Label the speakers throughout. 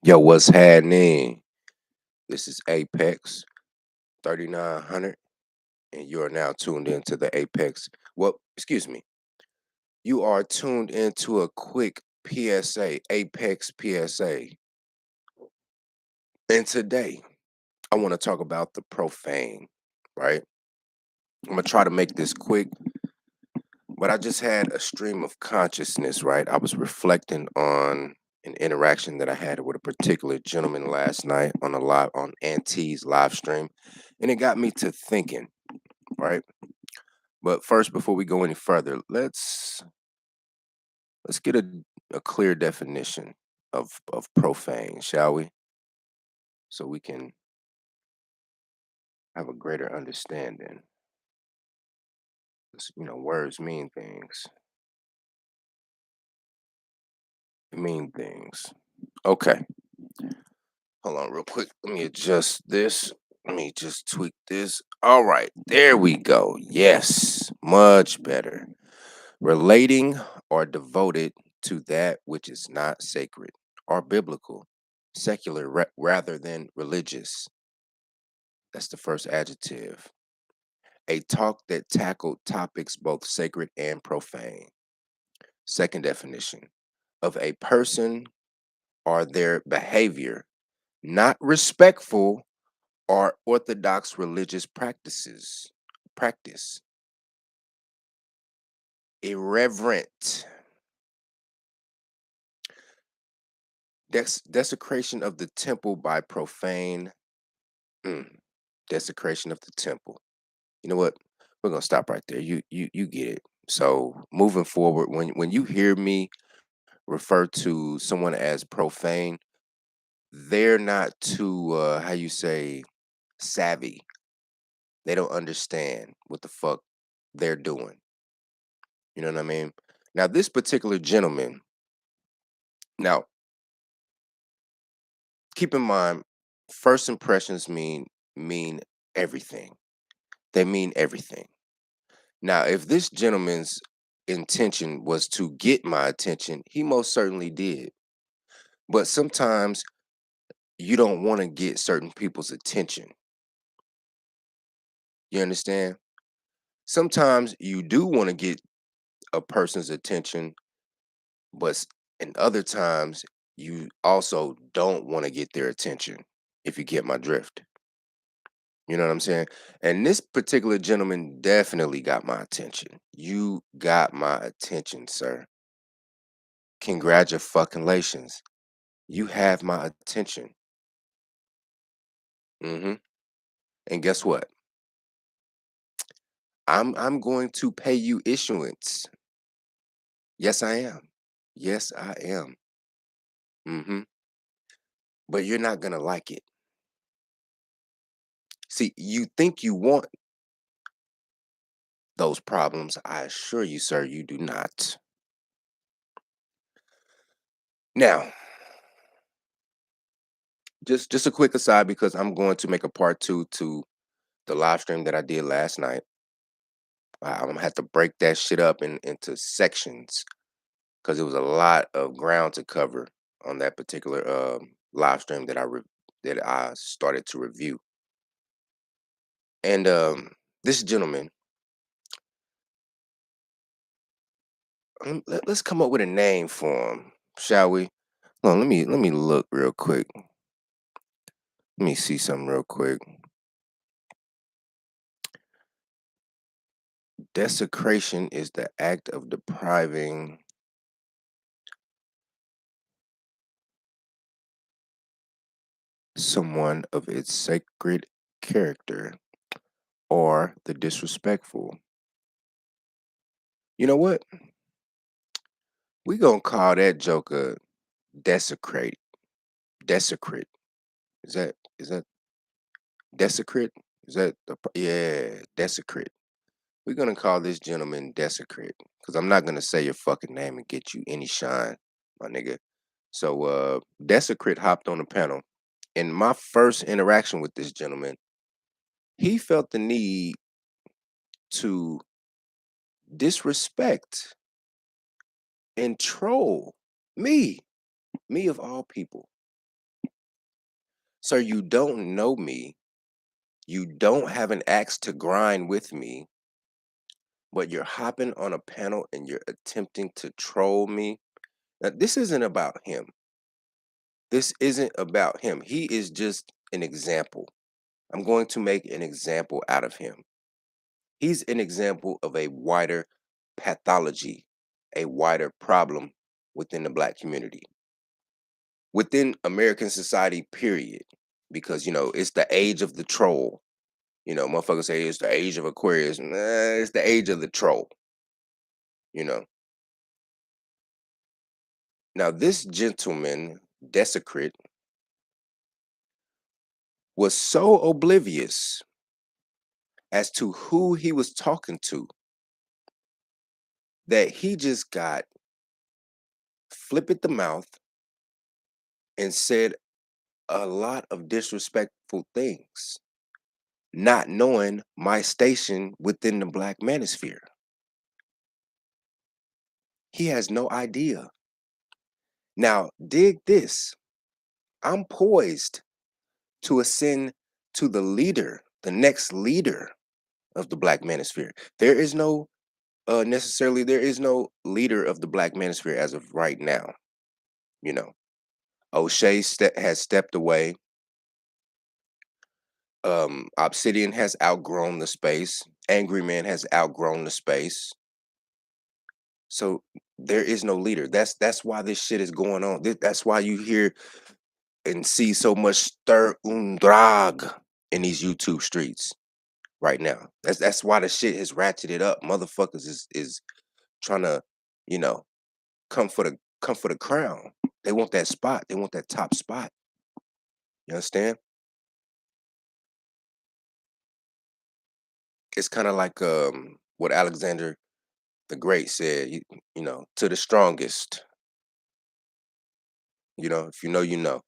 Speaker 1: Yo, what's happening? This is Apex 3900, and you are now tuned into the Apex. Well, excuse me. You are tuned into a quick PSA, Apex PSA. And today, I want to talk about the profane, right? I'm going to try to make this quick, but I just had a stream of consciousness, right? I was reflecting on an interaction that I had with a particular gentleman last night on Auntie's live stream, and it got me to thinking, right? But first, before we go any further, let's get a clear definition of profane, shall we? So we can have a greater understanding. 'Cause, words mean things. They mean things. Okay. Hold on real quick. Let me adjust this. Let me just tweak this. All right. There we go. Yes. Much better. Relating or devoted to that which is not sacred or biblical, secular rather than religious. That's the first adjective. A talk that tackled topics both sacred and profane. Second definition of a person or their behavior not respectful or orthodox religious practice. Irreverent. Desecration of the temple by profane. Mm, desecration of the temple. You know what? We're gonna stop right there. You get it. So moving forward, when you hear me refer to someone as profane, they're not too how you say savvy. They don't understand what the fuck they're doing. You know what I mean? Now this particular gentleman, now keep in mind, first impressions mean everything. They mean everything. Now, if this gentleman's intention was to get my attention, he most certainly did. But sometimes you don't want to get certain people's attention. You understand? Sometimes you do want to get a person's attention, but in other times you also don't want to get their attention, if you get my drift. You know what I'm saying? And this particular gentleman definitely got my attention. You got my attention, sir. Congratulations. You have my attention. Hmm. And guess what? I'm going to pay you issuance. Yes, I am. Yes, I am. Hmm. But you're not gonna like it. See, you think you want those problems. I assure you, sir, you do not. Now, just a quick aside because I'm going to make a part two to the live stream that I did last night. I'm gonna have to break that shit up into sections because it was a lot of ground to cover on that particular live stream that I started to review. And this gentleman, let's come up with a name for him, shall we? Hold on, let me look real quick. Let me see something real quick. Desecration is the act of depriving someone of its sacred character or the disrespectful. You know what? We gonna call that joker desecrate. Desecrate. Is that desecrate? Is that yeah, desecrate. We're gonna call this gentleman desecrate. Because I'm not gonna say your fucking name and get you any shine, my nigga. So desecrate hopped on the panel. In my first interaction with this gentleman, he felt the need to disrespect and troll me, me of all people. sir, you don't know me. You don't have an axe to grind with me, but you're hopping on a panel and you're attempting to troll me. Now, this isn't about him. This isn't about him. He is just an example. I'm going to make an example out of him. He's an example of a wider pathology, a wider problem within the black community, within American society, period. Because, it's the age of the troll. Motherfuckers say it's the age of Aquarius. Nah, it's the age of the troll, you know. Now, this gentleman, Desecrate, was so oblivious as to who he was talking to that he just got flip at the mouth and said a lot of disrespectful things, not knowing my station within the black manosphere. He has no idea. Now, dig this. I'm poised to ascend to the leader, the next leader of the black manosphere. There is no necessarily there is no leader of the black manosphere as of right now. You know, O'Shea has stepped away. Obsidian has outgrown the space. Angry Man has outgrown the space. So there is no leader. That's why this shit is going on. That's why you hear and see so much stir und drag in these YouTube streets right now. That's why the shit has ratcheted up. Motherfuckers is trying to, you know, come for the crown. They want that spot. They want that top spot. You understand? It's kind of like what Alexander the Great said. To the strongest. If you know, you know.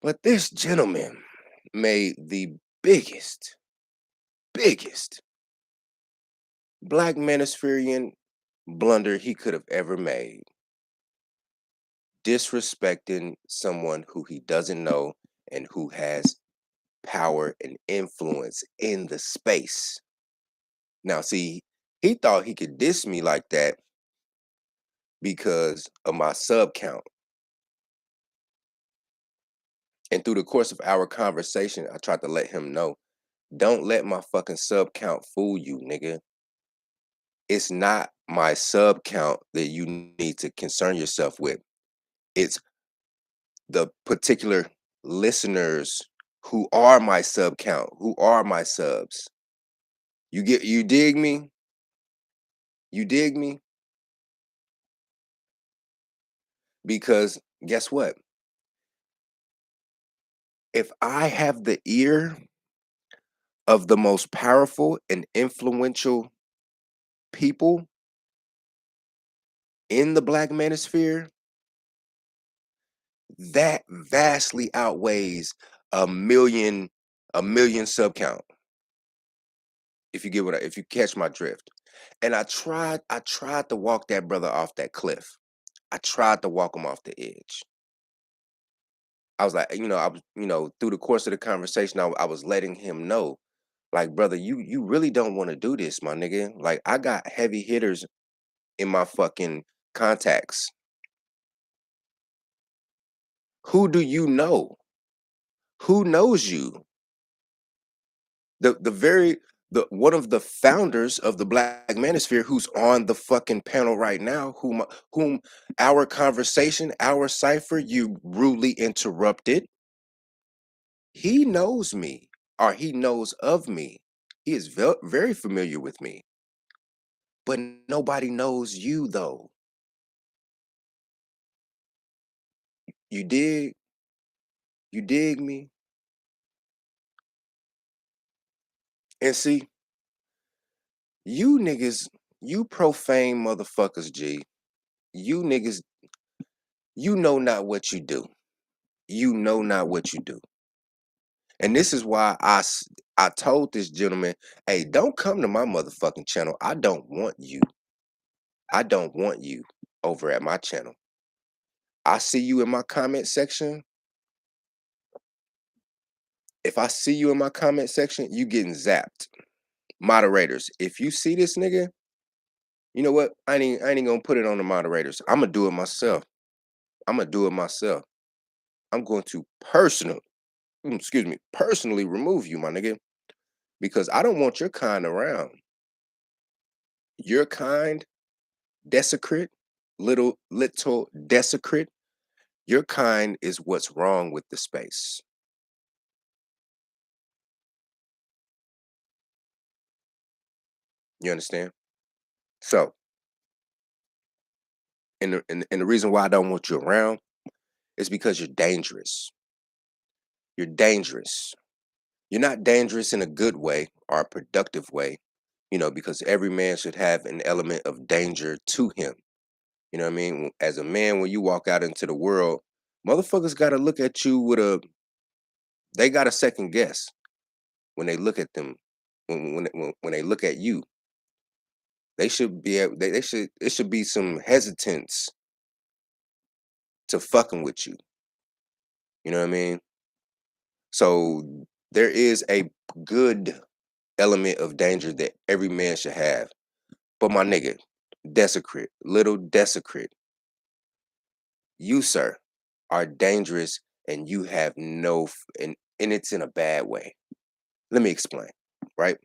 Speaker 1: But this gentleman made the biggest black manispherian blunder he could have ever made, disrespecting someone who he doesn't know and who has power and influence in the space. Now, see, he thought he could diss me like that because of my sub count. And through the course of our conversation, I tried to let him know, don't let my fucking sub count fool you, nigga. It's not my sub count that you need to concern yourself with. It's the particular listeners who are my sub count, who are my subs. You dig me? You dig me? Because guess what? If I have the ear of the most powerful and influential people in the black manosphere, that vastly outweighs a million a million sub count. If you catch my drift. And I tried to walk that brother off that cliff. I tried to walk him off the edge. I was like, through the course of the conversation, I was letting him know, like, brother, you really don't want to do this, my nigga. Like, I got heavy hitters in my fucking contacts. Who do you know? Who knows you? The one of the founders of the Black Manosphere, who's on the fucking panel right now, whom our conversation, our cipher, you rudely interrupted. He knows me, or he knows of me. He is very familiar with me, but nobody knows you though. You dig? You dig me? And see, you niggas, you profane motherfuckers, G. You niggas, you know not what you do. You know not what you do. And this is why I told this gentleman, hey, don't come to my motherfucking channel. I don't want you. I don't want you over at my channel. I see you in my comment section. If I see you in my comment section, you getting zapped. Moderators, if you see this nigga, you know what? I ain't gonna put it on the moderators. I'm gonna do it myself. I'm gonna do it myself. I'm going to personally remove you, my nigga, because I don't want your kind around. Your kind, desecrate, little desecrate. Your kind is what's wrong with the space. You understand? So, and the reason why I don't want you around is because you're dangerous. You're dangerous. You're not dangerous in a good way or a productive way, because every man should have an element of danger to him. You know what I mean? As a man, when you walk out into the world, motherfuckers got to look at you they got a second guess when they look at them. When they look at you, they should be they should it should be some hesitance to fucking with you. You know what I mean? So there is a good element of danger that every man should have. But my nigga, desecrate, little desecrate, you, sir, are dangerous and you have and it's in a bad way. Let me explain, right?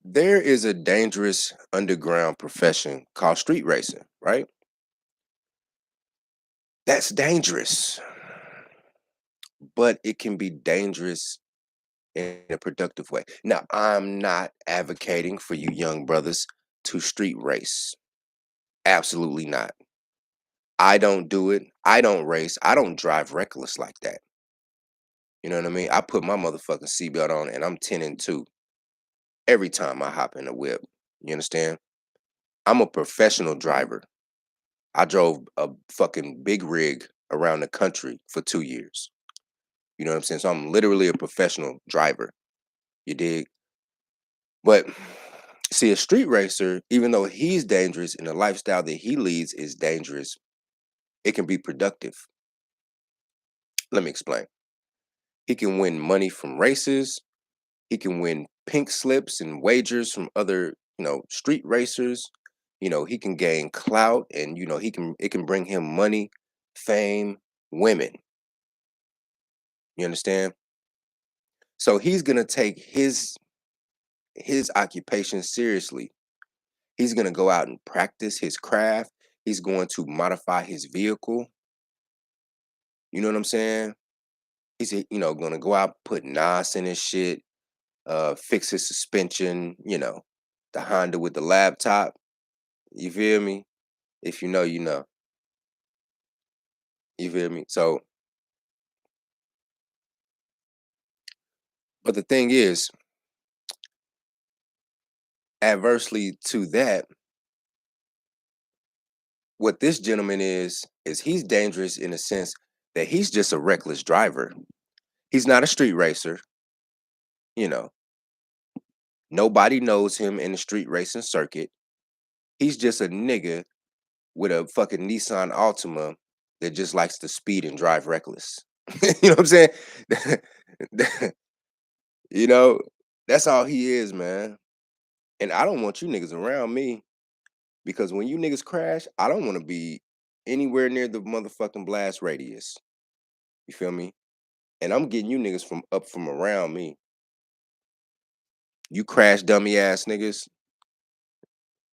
Speaker 1: There is a dangerous underground profession called street racing, right? That's dangerous, but it can be dangerous in a productive way. Now, I'm not advocating for you young brothers to street race. Absolutely not. I don't do it. I don't race. I don't drive reckless like that. You know what I mean? I put my motherfucking seatbelt on and I'm 10 and 2 every time I hop in a whip. You understand? I'm a professional driver. I drove a fucking big rig around the country for 2 years. You know what I'm saying? So I'm literally a professional driver. You dig? But see, a street racer, even though he's dangerous and the lifestyle that he leads is dangerous, it can be productive. Let me explain. He can win money from races. He can win pink slips and wagers from other, street racers. He can gain clout and it can bring him money, fame, women. You understand? So he's gonna take his occupation seriously. He's gonna go out and practice his craft. He's going to modify his vehicle. You know what I'm saying? He's gonna go out, put NOS in his shit, fix his suspension, the Honda with the laptop. You feel me? If you know, you know. You feel me? So, but the thing is, adversely to that, what this gentleman is he's dangerous in a sense that he's just a reckless driver. He's not a street racer, you know. Nobody knows him in the street racing circuit. He's just a nigga with a fucking Nissan Altima that just likes to speed and drive reckless. You know what I'm saying? you know, that's all he is, man. And I don't want you niggas around me because when you niggas crash, I don't want to be anywhere near the motherfucking blast radius. You feel me? And I'm getting you niggas from around me. You crash dummy ass niggas,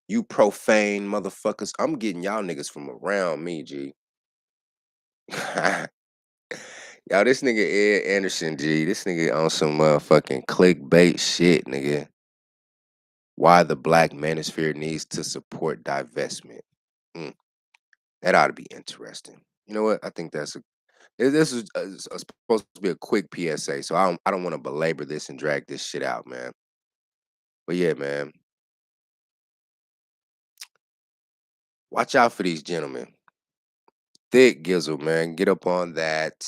Speaker 1: you profane motherfuckers. I'm getting y'all niggas from around me, G. Y'all, this nigga Ed Anderson, G. This nigga on some motherfucking clickbait shit, nigga. Why the black manosphere needs to support divestment. Mm, that ought to be interesting. You know what? I think this is supposed to be a quick PSA, so I don't want to belabor this and drag this shit out, man. But yeah, man, watch out for these gentlemen. Thick Gizzle, man, get up on that.